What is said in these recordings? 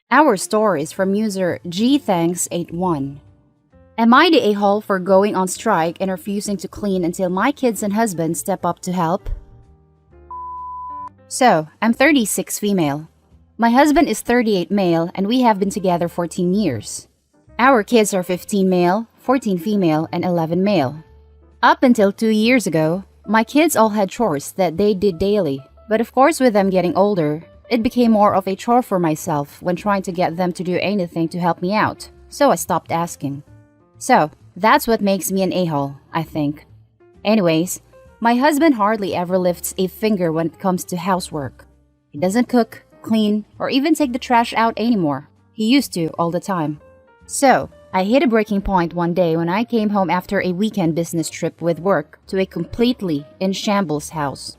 Our stories from user GThanks81. Am I the a-hole for going on strike and refusing to clean until my kids and husband step up to help? So, I'm 36 female. My husband is 38 male and we have been together 14 years. Our kids are 15 male, 14 female, and 11 male. Up until 2 years ago, my kids all had chores that they did daily, but of course with them getting older, it became more of a chore for myself when trying to get them to do anything to help me out, so I stopped asking. So, that's what makes me an a-hole, I think. Anyways, my husband hardly ever lifts a finger when it comes to housework. He doesn't cook, clean, or even take the trash out anymore. He used to all the time. So, I hit a breaking point one day when I came home after a weekend business trip with work to a completely in shambles house.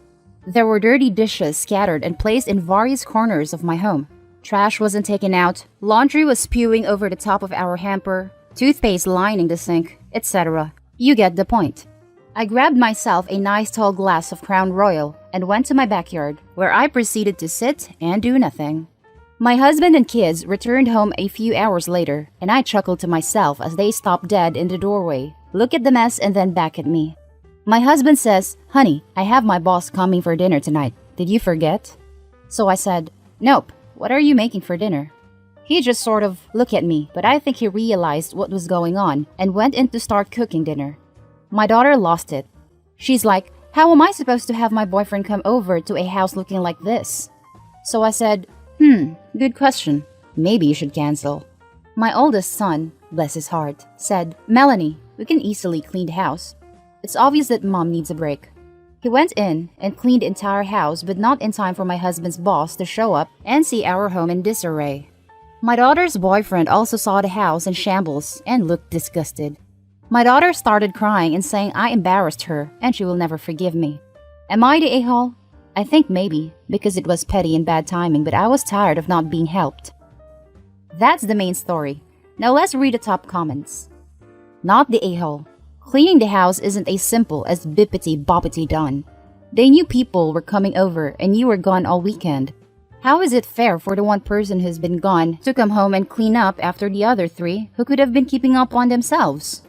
There were dirty dishes scattered and placed in various corners of my home. Trash wasn't taken out, laundry was spewing over the top of our hamper, toothpaste lining the sink, etc. You get the point. I grabbed myself a nice tall glass of Crown Royal and went to my backyard, where I proceeded to sit and do nothing. My husband and kids returned home a few hours later, and I chuckled to myself as they stopped dead in the doorway, look at the mess and then back at me. My husband says, "Honey, I have my boss coming for dinner tonight. Did you forget?" So I said, "Nope, what are you making for dinner?" He just sort of looked at me, but I think he realized what was going on and went in to start cooking dinner. My daughter lost it. She's like, "How am I supposed to have my boyfriend come over to a house looking like this?" So I said, good question. Maybe you should cancel." My oldest son, bless his heart, said, "Melanie, we can easily clean the house. It's obvious that mom needs a break." He went in and cleaned the entire house, but not in time for my husband's boss to show up and see our home in disarray. My daughter's boyfriend also saw the house in shambles and looked disgusted. My daughter started crying and saying I embarrassed her and she will never forgive me. Am I the a-hole? I think maybe, because it was petty and bad timing, but I was tired of not being helped. That's the main story. Now let's read the top comments. Not the a-hole. Cleaning the house isn't as simple as bippity-boppity done. They knew people were coming over and you were gone all weekend. How is it fair for the one person who's been gone to come home and clean up after the other three who could have been keeping up on themselves?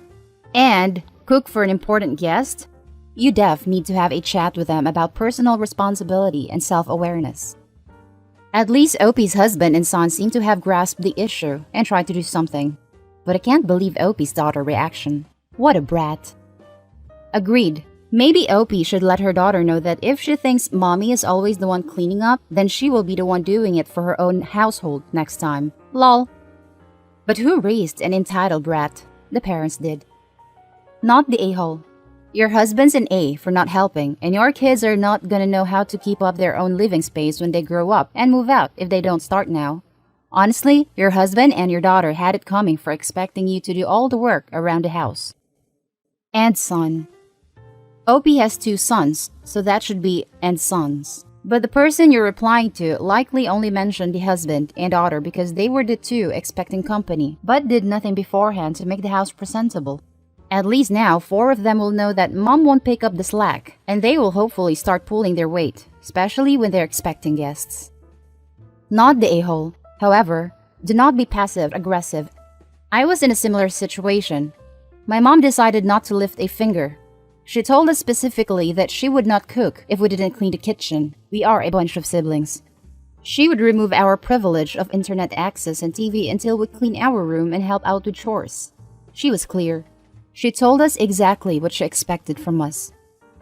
And cook for an important guest? You def need to have a chat with them about personal responsibility and self-awareness. At least Opie's husband and son seem to have grasped the issue and tried to do something. But I can't believe Opie's daughter's reaction. What a brat. Agreed. Maybe Opie should let her daughter know that if she thinks mommy is always the one cleaning up, then she will be the one doing it for her own household next time. Lol. But who raised an entitled brat? The parents did. Not the a-hole. Your husband's an A for not helping, and your kids are not gonna know how to keep up their own living space when they grow up and move out if they don't start now. Honestly, your husband and your daughter had it coming for expecting you to do all the work around the house. And son. Opie has 2 sons, so that should be and sons. But the person you're replying to likely only mentioned the husband and daughter because they were the 2 expecting company, but did nothing beforehand to make the house presentable. At least now, 4 of them will know that mom won't pick up the slack, and they will hopefully start pulling their weight, especially when they're expecting guests. Not the a-hole. However, do not be passive-aggressive. I was in a similar situation. My mom decided not to lift a finger. She told us specifically that she would not cook if we didn't clean the kitchen. We are a bunch of siblings. She would remove our privilege of internet access and TV until we clean our room and help out with chores. She was clear. She told us exactly what she expected from us.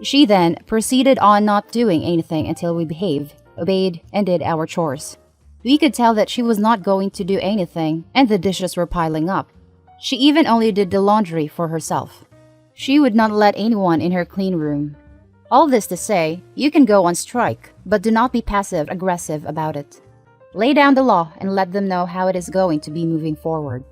She then proceeded on not doing anything until we behaved, obeyed, and did our chores. We could tell that she was not going to do anything, and the dishes were piling up. She even only did the laundry for herself. She would not let anyone in her clean room. All this to say, you can go on strike, but do not be passive-aggressive about it. Lay down the law and let them know how it is going to be moving forward.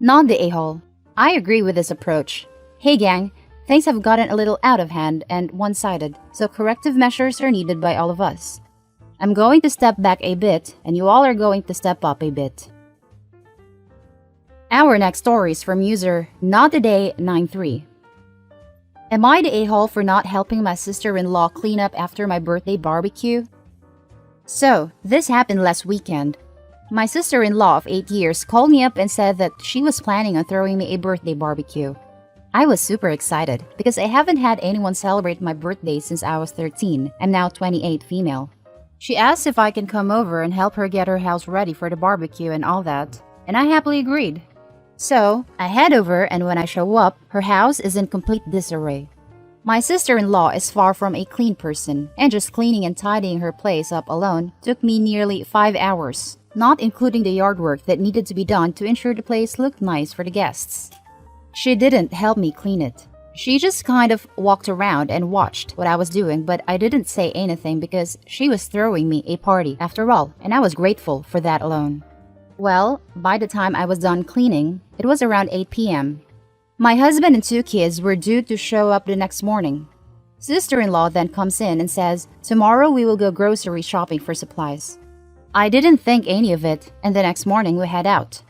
Not the a-hole. I agree with this approach. Hey gang, things have gotten a little out of hand and one-sided, so corrective measures are needed by all of us. I'm going to step back a bit, and you all are going to step up a bit. Our next story is from user NotAday93. Am I the a-hole for not helping my sister-in-law clean up after my birthday barbecue? So, this happened last weekend. My sister-in-law of 8 years called me up and said that she was planning on throwing me a birthday barbecue. I was super excited because I haven't had anyone celebrate my birthday since I was 13. I'm now 28 female. She asked if I can come over and help her get her house ready for the barbecue and all that, and I happily agreed. So, I head over, and when I show up, her house is in complete disarray. My sister-in-law is far from a clean person, and just cleaning and tidying her place up alone took me nearly 5 hours, not including the yard work that needed to be done to ensure the place looked nice for the guests. She didn't help me clean it. She just kind of walked around and watched what I was doing, but I didn't say anything because she was throwing me a party after all, and I was grateful for that alone. Well, by the time I was done cleaning, it was around 8 p.m. My husband and 2 kids were due to show up the next morning. Sister-in-law then comes in and says, "Tomorrow we will go grocery shopping for supplies." I didn't think any of it, and the next morning we head out.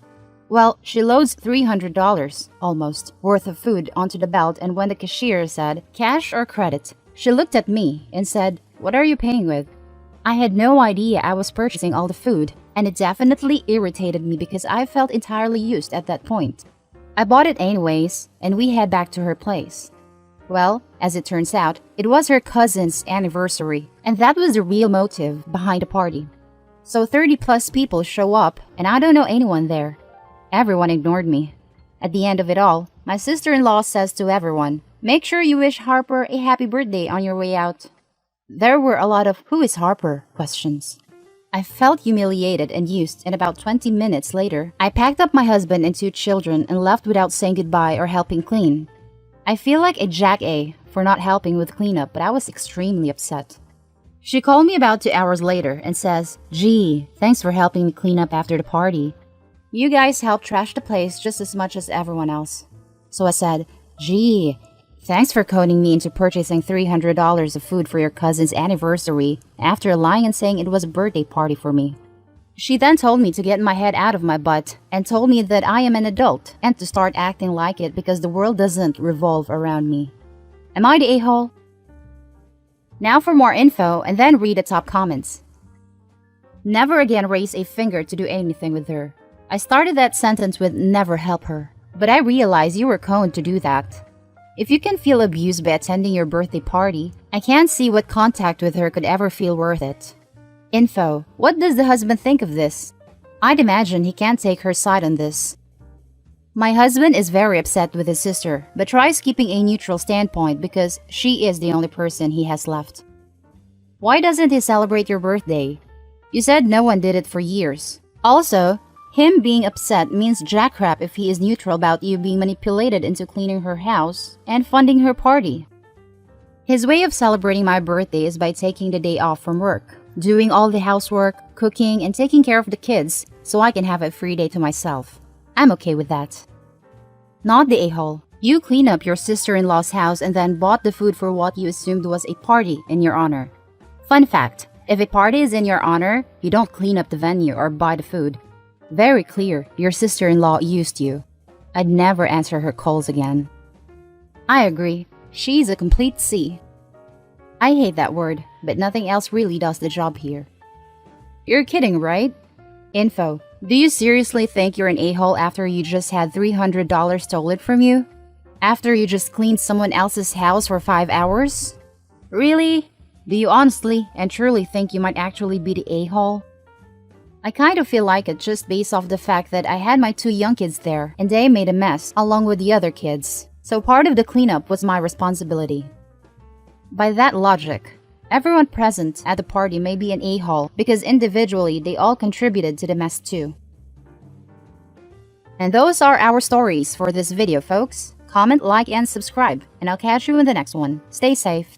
Well, she loads $300, almost, worth of food onto the belt, and when the cashier said, "Cash or credit?" she looked at me and said, "What are you paying with?" I had no idea I was purchasing all the food, and it definitely irritated me because I felt entirely used at that point. I bought it anyways, and we head back to her place. Well, as it turns out, it was her cousin's anniversary, and that was the real motive behind the party. So 30 plus people show up, and I don't know anyone there. Everyone ignored me. At the end of it all, my sister-in-law says to everyone, "Make sure you wish Harper a happy birthday on your way out." There were a lot of "Who is Harper?" questions. I felt humiliated and used, and about 20 minutes later, I packed up my husband and 2 children and left without saying goodbye or helping clean. I feel like a jack-A for not helping with cleanup, but I was extremely upset. She called me about 2 hours later and says, "Gee, thanks for helping me clean up after the party. You guys helped trash the place just as much as everyone else." So I said, "Gee, thanks for coning me into purchasing $300 of food for your cousin's anniversary after lying and saying it was a birthday party for me." She then told me to get my head out of my butt and told me that I am an adult and to start acting like it because the world doesn't revolve around me. Am I the a-hole? Now for more info and then read the top comments. Never again raise a finger to do anything with her. I started that sentence with "never help her," but I realized you were coned to do that. If you can feel abused by attending your birthday party, I can't see what contact with her could ever feel worth it. Info: what does the husband think of this? I'd imagine he can't take her side on this. My husband is very upset with his sister, but tries keeping a neutral standpoint because she is the only person he has left. Why doesn't he celebrate your birthday? You said no one did it for years. Also, him being upset means jackrap if he is neutral about you being manipulated into cleaning her house and funding her party. His way of celebrating my birthday is by taking the day off from work, doing all the housework, cooking, and taking care of the kids so I can have a free day to myself. I'm okay with that. Not the a-hole. You clean up your sister-in-law's house and then bought the food for what you assumed was a party in your honor. Fun fact, if a party is in your honor, you don't clean up the venue or buy the food. Very clear, your sister-in-law used you. I'd never answer her calls again. I agree, she's a complete C. I hate that word, but nothing else really does the job here. You're kidding, right? Info: do you seriously think you're an a-hole after you just had $300 stolen from you? After you just cleaned someone else's house for 5 hours? Really? Do you honestly and truly think you might actually be the a-hole? I kind of feel like it just based off the fact that I had my 2 young kids there and they made a mess along with the other kids, so part of the cleanup was my responsibility. By that logic, everyone present at the party may be an a-hole because individually they all contributed to the mess too. And those are our stories for this video, folks. Comment, like, and subscribe, and I'll catch you in the next one. Stay safe.